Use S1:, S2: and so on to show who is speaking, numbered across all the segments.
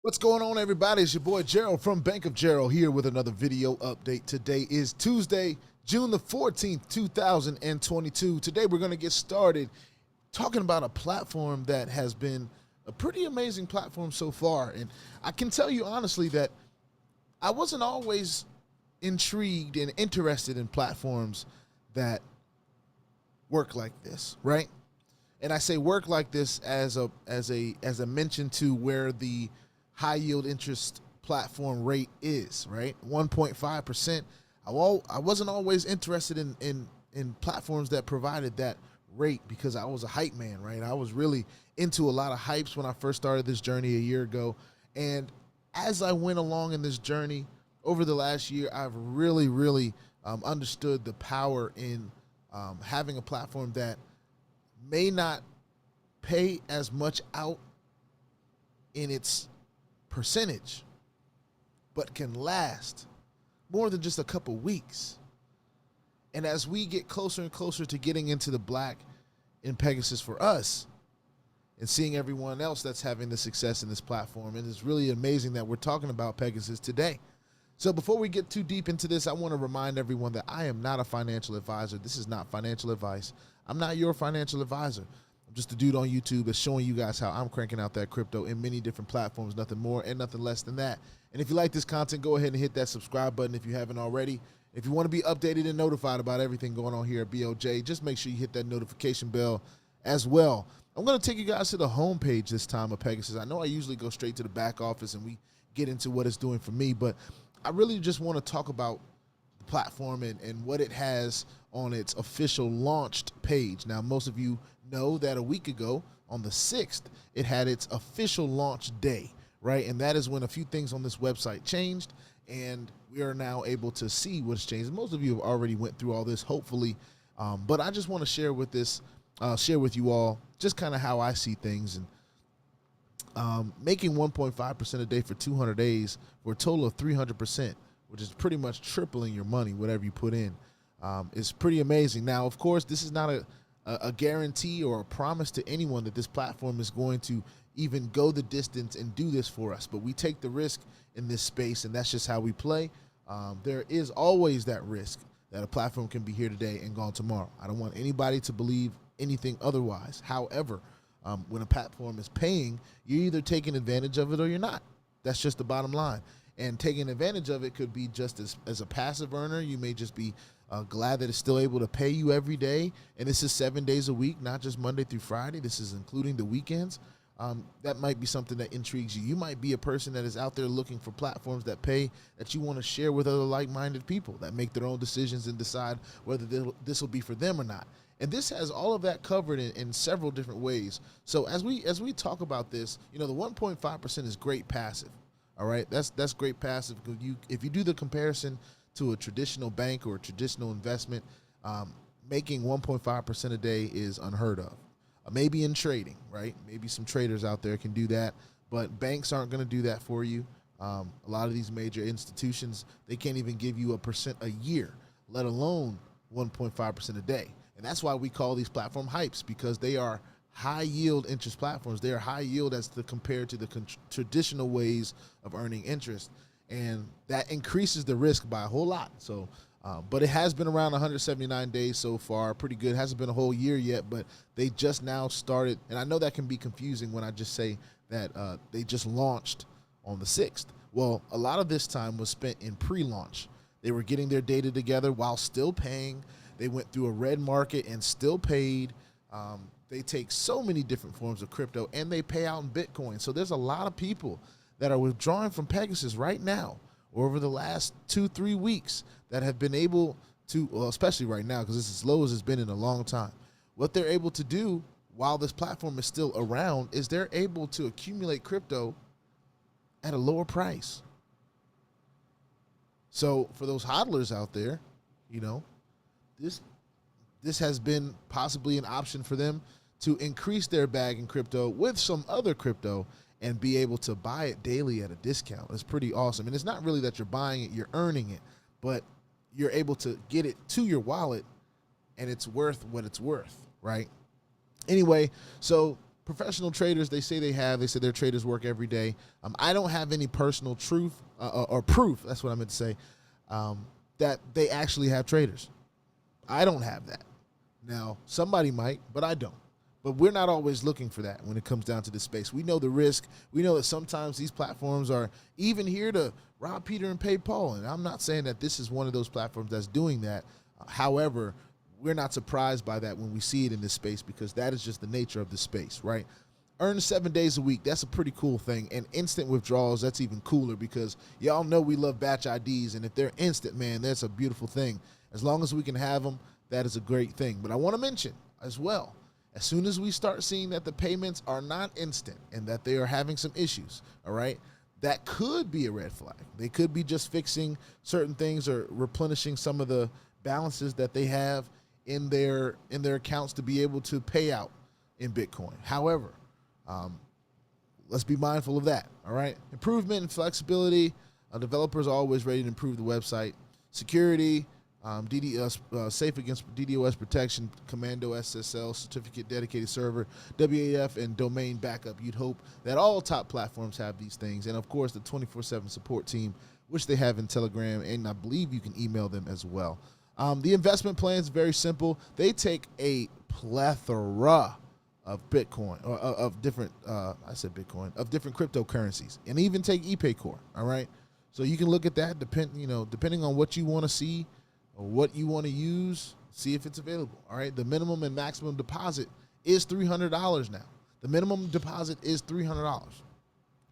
S1: What's going on, everybody? It's your boy Gerald from Bank of Gerald here with another video update. Today is Tuesday, June the 14th, 2022. Today we're going to get started talking about a platform that has been a pretty amazing platform so far. And I can tell you honestly that I wasn't always intrigued and interested in platforms that work like this, right? And I say work like this as a mention to where the high yield interest platform rate is, right? 1.5%. I wasn't always interested in platforms that provided that rate because I was a hype man, right? I was really into a lot of hypes when I first started this journey a year ago. And as I went along in this journey over the last year, I've really understood the power in having a platform that may not pay as much out in its percentage, but can last more than just a couple weeks. And as we get closer and closer to getting into the black in Pegasus for us and seeing everyone else that's having the success in this platform, and it's really amazing that we're talking about Pegasus today. So before we get too deep into this, I want to remind everyone that I am not a financial advisor. This is not financial advice. I'm not your financial advisor. I'm just a dude on YouTube that's showing you guys how I'm cranking out that crypto in many different platforms, nothing more and nothing less than that. And if you like this content, go ahead and hit that subscribe button if you haven't already. If you want to be updated and notified about everything going on here at BOJ, just make sure you hit that notification bell as well. I'm going to take you guys to the homepage this time of Pegasus. I know I usually go straight to the back office and we get into what it's doing for me, but I really just want to talk about the platform and what it has on its official launched page. Now, most of you know that a week ago on the 6th, it had its official launch day, right? And that is when a few things on this website changed, and we are now able to see what's changed. Most of you have already went through all this, hopefully, but I just want to share with you all just kind of how I see things. And making 1.5% a day for 200 days for a total of 300%, which is pretty much tripling your money, whatever you put in, is pretty amazing. Now, of course, this is not a guarantee or a promise to anyone that this platform is going to even go the distance and do this for us, but we take the risk in this space, and that's just how we play. There is always that risk that a platform can be here today and gone tomorrow. I don't want anybody to believe anything otherwise. However, when a platform is paying, you're either taking advantage of it or you're not. That's just the bottom line. And taking advantage of it could be just as a passive earner. You may just be glad that it's still able to pay you every day. And this is 7 days a week, not just Monday through Friday. This is including the weekends. That might be something that intrigues you. You might be a person that is out there looking for platforms that pay, that you want to share with other like-minded people that make their own decisions and decide whether this will be for them or not. And this has all of that covered in several different ways. So as we talk about this, you know, the 1.5% is great passive. All right, that's great passive. If you do the comparison to a traditional bank or a traditional investment, making 1.5% a day is unheard of. Maybe in trading, right? Maybe some traders out there can do that, but banks aren't going to do that for you. A lot of these major institutions, they can't even give you 1% a year, let alone 1.5% a day. And that's why we call these platform hypes, because they are high yield interest platforms. They are high yield as compared to the traditional ways of earning interest. And that increases the risk by a whole lot. So, but it has been around 179 days so far. Pretty good. Hasn't been a whole year yet, but they just now started. And I know that can be confusing when I just say that they just launched on the 6th. Well, a lot of this time was spent in pre-launch. They were getting their data together while still paying. They went through a red market and still paid. They take so many different forms of crypto, and they pay out in Bitcoin. So there's a lot of people that are withdrawing from Pegasus right now or over the last 2-3 weeks that have been able to, well, especially right now because it's as low as it's been in a long time. What they're able to do while this platform is still around is they're able to accumulate crypto at a lower price. So for those hodlers out there, you know, this has been possibly an option for them to increase their bag in crypto with some other crypto and be able to buy it daily at a discount. It's pretty awesome. And it's not really that you're buying it, you're earning it, but you're able to get it to your wallet and it's worth what it's worth, right? Anyway, so professional traders, they say their traders work every day. I don't have any personal truth or proof, that's what I meant to say, that they actually have traders. I don't have that. Now, somebody might, but I don't. But we're not always looking for that when it comes down to this space. We know the risk. We know that sometimes these platforms are even here to rob Peter and pay Paul. And I'm not saying that this is one of those platforms that's doing that. However, we're not surprised by that when we see it in this space, because that is just the nature of the space, right? Earn 7 days a week. That's a pretty cool thing. And instant withdrawals, that's even cooler, because y'all know we love batch IDs. And if they're instant, man, that's a beautiful thing. As long as we can have them, that is a great thing. But I want to mention as well, as soon as we start seeing that the payments are not instant and that they are having some issues, all right, that could be a red flag. They could be just fixing certain things or replenishing some of the balances that they have in their accounts to be able to pay out in Bitcoin. However, let's be mindful of that, all right? Improvement and flexibility. Developers are always ready to improve the website. Security. Safe against DDoS protection, Commando SSL, certificate dedicated server, WAF, and domain backup. You'd hope that all top platforms have these things. And, of course, the 24/7 support team, which they have in Telegram, and I believe you can email them as well. The investment plan is very simple. They take a plethora of Bitcoin, or of different, of different cryptocurrencies, and even take ePayCore, all right? So you can look at that, depending on what you want to see, or what you want to use, see if it's available, all right? The minimum and maximum deposit is $300 now. The minimum deposit is $300.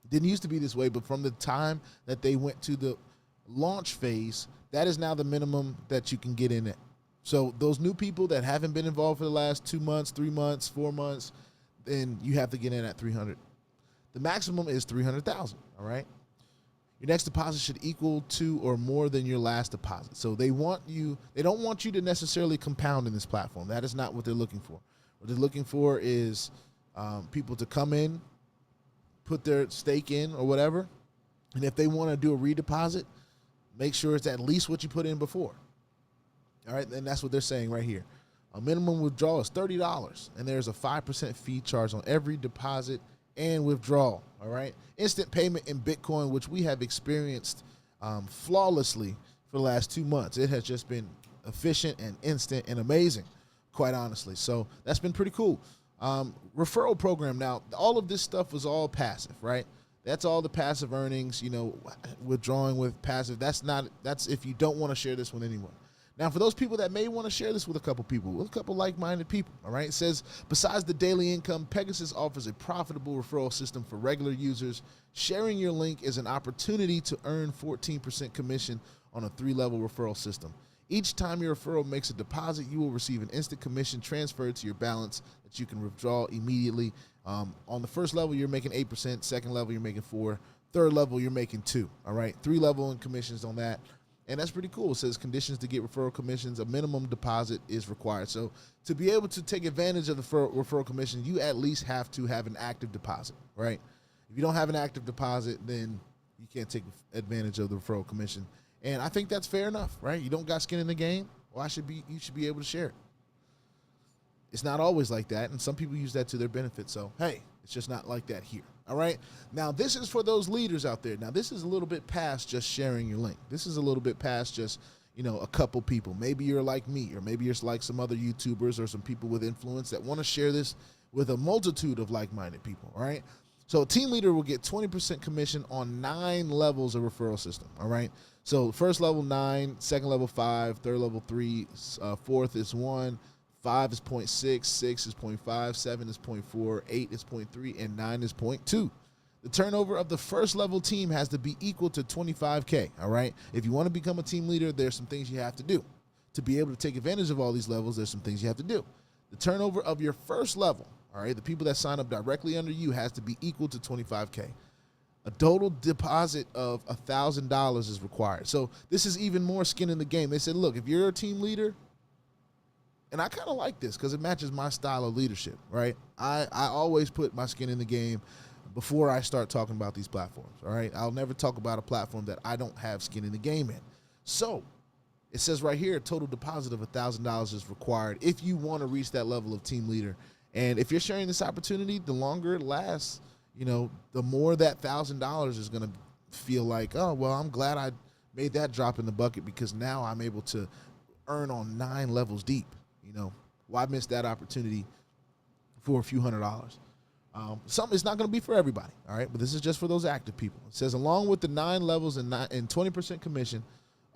S1: It didn't used to be this way, but from the time that they went to the launch phase, that is now the minimum that you can get in it. So those new people that haven't been involved for the last 2 months, 3 months, 4 months, then you have to get in at 300. The maximum is 300,000, all right? Your next deposit should equal to or more than your last deposit. So they don't want you to necessarily compound in this platform. That is not what they're looking for. What they're looking for is people to come in, put their stake in or whatever, and if they want to do a redeposit, make sure it's at least what you put in before. All right, and that's what they're saying right here. A minimum withdrawal is $30, and there's a 5% fee charge on every deposit and withdrawal, all right? Instant payment in Bitcoin, which we have experienced flawlessly for the last 2 months. It has just been efficient and instant and amazing, quite honestly. So that's been pretty cool. Referral program. Now, all of this stuff was all passive, right? That's all the passive earnings, withdrawing with passive. That's if you don't want to share this with anyone. Now, for those people that may want to share this with a couple people, with a couple like-minded people, all right? It says, besides the daily income, Pegasus offers a profitable referral system for regular users. Sharing your link is an opportunity to earn 14% commission on a 3-level referral system. Each time your referral makes a deposit, you will receive an instant commission transferred to your balance that you can withdraw immediately. On the first level, you're making 8%. Second level, you're making 4%. Third level, you're making 2%, all right? 3-level in commissions on that. And that's pretty cool. It says conditions to get referral commissions, a minimum deposit is required. So to be able to take advantage of the referral commission, you at least have to have an active deposit, right? If you don't have an active deposit, then you can't take advantage of the referral commission. And I think that's fair enough, right? You don't got skin in the game, well, you should be able to share it. It's not always like that, and some people use that to their benefit. So, hey, it's just not like that here. All right. Now, this is for those leaders out there. Now, this is a little bit past just sharing your link. This is a little bit past just, a couple people. Maybe you're like me, or maybe you're like some other YouTubers or some people with influence that want to share this with a multitude of like-minded people. All right. So a team leader will get 20% commission on 9 levels of referral system. All right. So first level 9, second level 5, third level 3, fourth is 1. 5 is 0.6, 6 is 0.5, 7 is 0.4, 8 is 0.3, and 9 is 0.2. The turnover of the first level team has to be equal to 25K, all right? If you want to become a team leader, there's some things you have to do. To be able to take advantage of all these levels, there's some things you have to do. The turnover of your first level, all right, the people that sign up directly under you has to be equal to 25K. A total deposit of $1,000 is required. So this is even more skin in the game. They said, look, if you're a team leader, and I kind of like this because it matches my style of leadership, right? I always put my skin in the game before I start talking about these platforms, all right? I'll never talk about a platform that I don't have skin in the game in. So it says right here, a total deposit of $1,000 is required if you want to reach that level of team leader. And if you're sharing this opportunity, the longer it lasts, you know, the more that $1,000 is going to feel like, oh, well, I'm glad I made that drop in the bucket because now I'm able to earn on 9 levels deep. You know, why miss that opportunity for a few $100s? It's not going to be for everybody, all right? But this is just for those active people. It says, along with the 9 levels and 20% commission,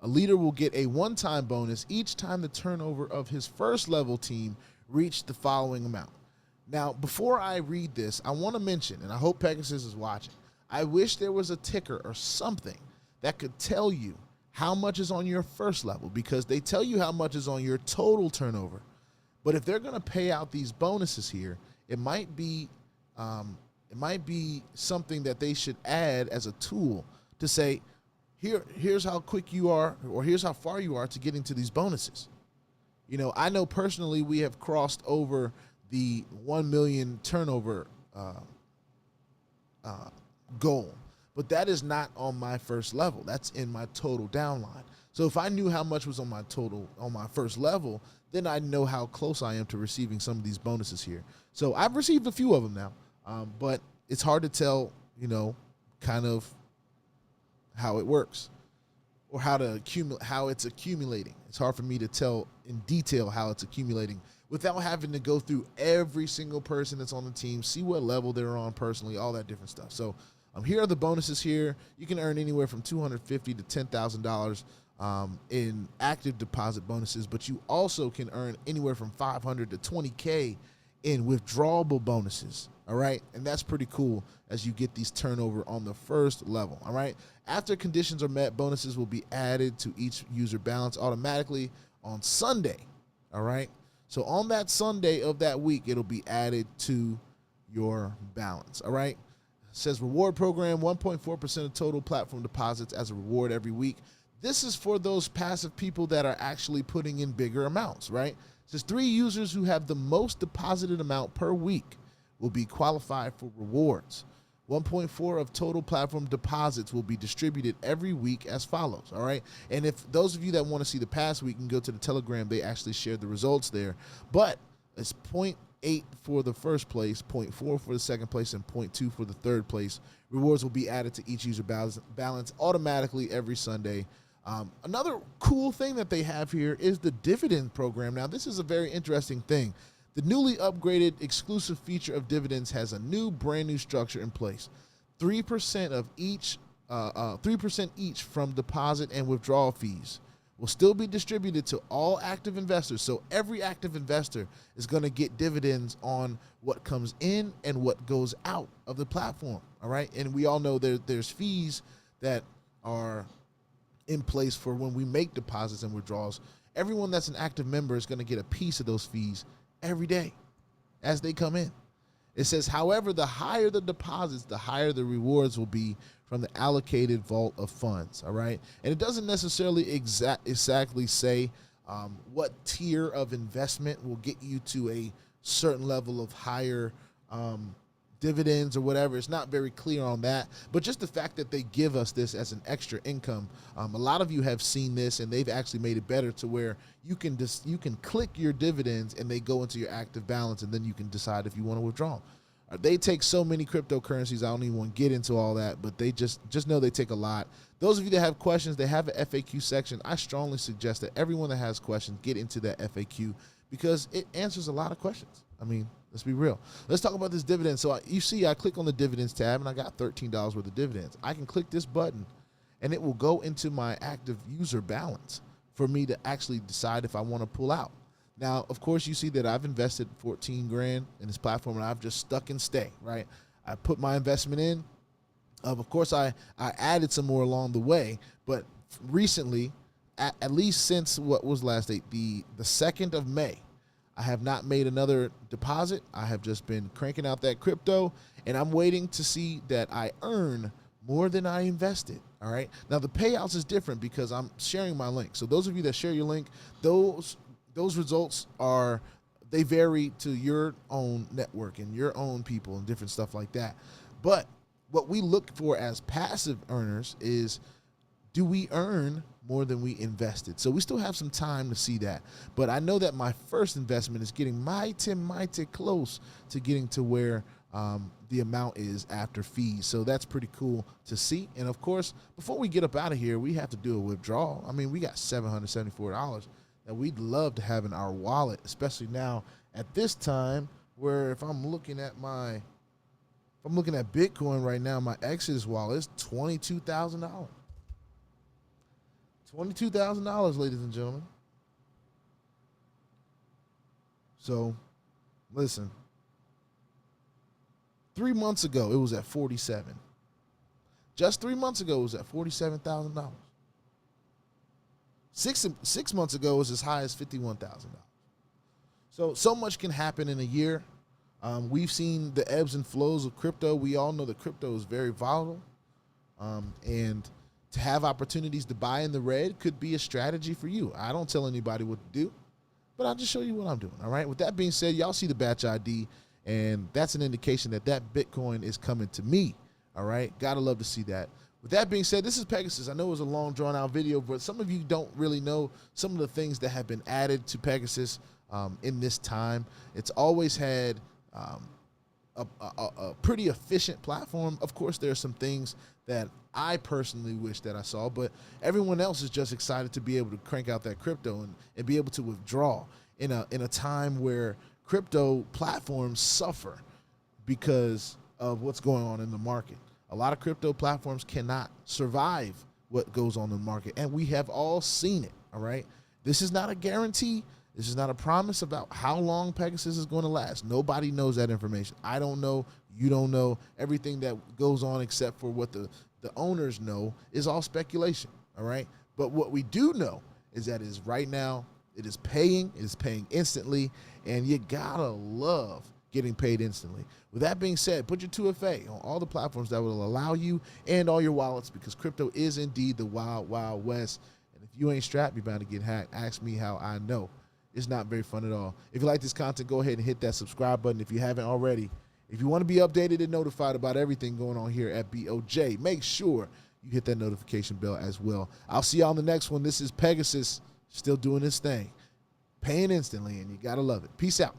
S1: a leader will get a one-time bonus each time the turnover of his first level team reached the following amount. Now, before I read this, I want to mention, and I hope Pegasus is watching, I wish there was a ticker or something that could tell you how much is on your first level, because they tell you how much is on your total turnover. But if they're going to pay out these bonuses here, it might be something that they should add as a tool to say, here's how quick you are, or here's how far you are to getting to these bonuses. You know, I know personally we have crossed over the 1 million turnover goal, but that is not on my first level. That's in my total downline. So if I knew how much was on my first level, then I know how close I am to receiving some of these bonuses here. So I've received a few of them now, but it's hard to tell, you know, kind of how it works or how it's accumulating. It's hard for me to tell in detail how it's accumulating without having to go through every single person that's on the team, see what level they're on personally, all that different stuff. So here are the bonuses here. You can earn anywhere from $250 to $10,000 in active deposit bonuses, but you also can earn anywhere from $500 to $20K in withdrawable bonuses. All right, and that's pretty cool as you get these turnover on the first level. All right, after conditions are met, bonuses will be added to each user balance automatically on Sunday. All right, so on that Sunday of that week, it'll be added to your balance. All right, it says reward program, 1.4% of total platform deposits as a reward every week. This is for those passive people that are actually putting in bigger amounts. Right, it says 3 users who have the most deposited amount per week will be qualified for rewards. 1.4 of total platform deposits will be distributed every week as follows. All right. And if those of you that want to see the past week can go to the Telegram, they actually shared the results there. But it's 0.8 for the first place, 0.4 for the second place, and 0.2 for the third place. Rewards will be added to each user balance automatically every Sunday. Another cool thing that they have here is the dividend program. Now, this is a very interesting thing. The newly upgraded exclusive feature of dividends has a brand new structure in place. 3% of each, 3% each from deposit and withdrawal fees will still be distributed to all active investors. So every active investor is going to get dividends on what comes in and what goes out of the platform. All right, and we all know there's fees that are in place for when we make deposits and withdrawals. Everyone that's an active member is going to get a piece of those fees every day as they come in. It says, however, the higher the deposits, the higher the rewards will be from the allocated vault of funds. All right. And it doesn't necessarily exactly say what tier of investment will get you to a certain level of higher dividends or whatever. It's not very clear on that, but just the fact that they give us this as an extra income. A lot of you have seen this, and they've actually made it better to where you can click your dividends and they go into your active balance, and then you can decide if you want to withdraw. They take so many cryptocurrencies. I don't even want to get into all that, but they just know they take a lot. Those of you that have questions, they have an FAQ section. I strongly suggest that everyone that has questions get into that FAQ because it answers a lot of questions. I mean, let's be real. Let's talk about this dividend. So you see, I click on the dividends tab and I got $13 worth of dividends. I can click this button and it will go into my active user balance for me to actually decide if I want to pull out. Now, of course, you see that I've invested 14 grand in this platform and I've just stuck and stay, right? I put my investment in. Of course, I added some more along the way, but recently, at least since what was last date, the 2nd of May, I have not made another deposit. I have just been cranking out that crypto, and I'm waiting to see that I earn more than I invested. All right. Now the payouts is different because I'm sharing my link. So those of you that share your link, those results they vary to your own network and your own people and different stuff like that. But what we look for as passive earners is do we earn more than we invested? So we still have some time to see that. But I know that my first investment is getting mighty close to getting to where the amount is after fees. So that's pretty cool to see. And of course, before we get up out of here, we have to do a withdrawal. I mean, we got $774 that we'd love to have in our wallet, especially now at this time where if I'm looking at Bitcoin right now, my Exodus wallet is $22,000. $22,000, ladies and gentlemen. So, listen. 3 months ago, it was at 47. Just 3 months ago, it was at $47,000. Six months ago, it was as high as $51,000. So much can happen in a year. We've seen the ebbs and flows of crypto. We all know that crypto is very volatile. And to have opportunities to buy in the red could be a strategy for you. I don't tell anybody what to do, but I'll just show you what I'm doing, all right? With that being said, y'all see the batch ID, and that's an indication that that Bitcoin is coming to me, all right? Gotta love to see that. With that being said, this is Pegasus. I know it was a long, drawn-out video, but some of you don't really know some of the things that have been added to Pegasus in this time. It's always had a pretty efficient platform. Of course, there are some things that I personally wish that I saw, but everyone else is just excited to be able to crank out that crypto and be able to withdraw in a time where crypto platforms suffer because of what's going on in the market. A lot of crypto platforms cannot survive what goes on in the market, and we have all seen it, all right? This is not a guarantee. This is not a promise about how long Pegasus is going to last. Nobody knows that information. I don't know. You don't know. Everything that goes on except for what the owners know is all speculation, all right? But what we do know is that is right now, it is paying instantly, and you gotta love getting paid instantly. With that being said, put your 2FA on all the platforms that will allow you and all your wallets, because crypto is indeed the wild, wild west. And if you ain't strapped, you're bound to get hacked. Ask me how I know. It's not very fun at all. If you like this content, go ahead and hit that subscribe button if you haven't already. If you want to be updated and notified about everything going on here at BOJ, make sure you hit that notification bell as well. I'll see y'all on the next one. This is Pegasus, still doing his thing, paying instantly, and you got to love it. Peace out.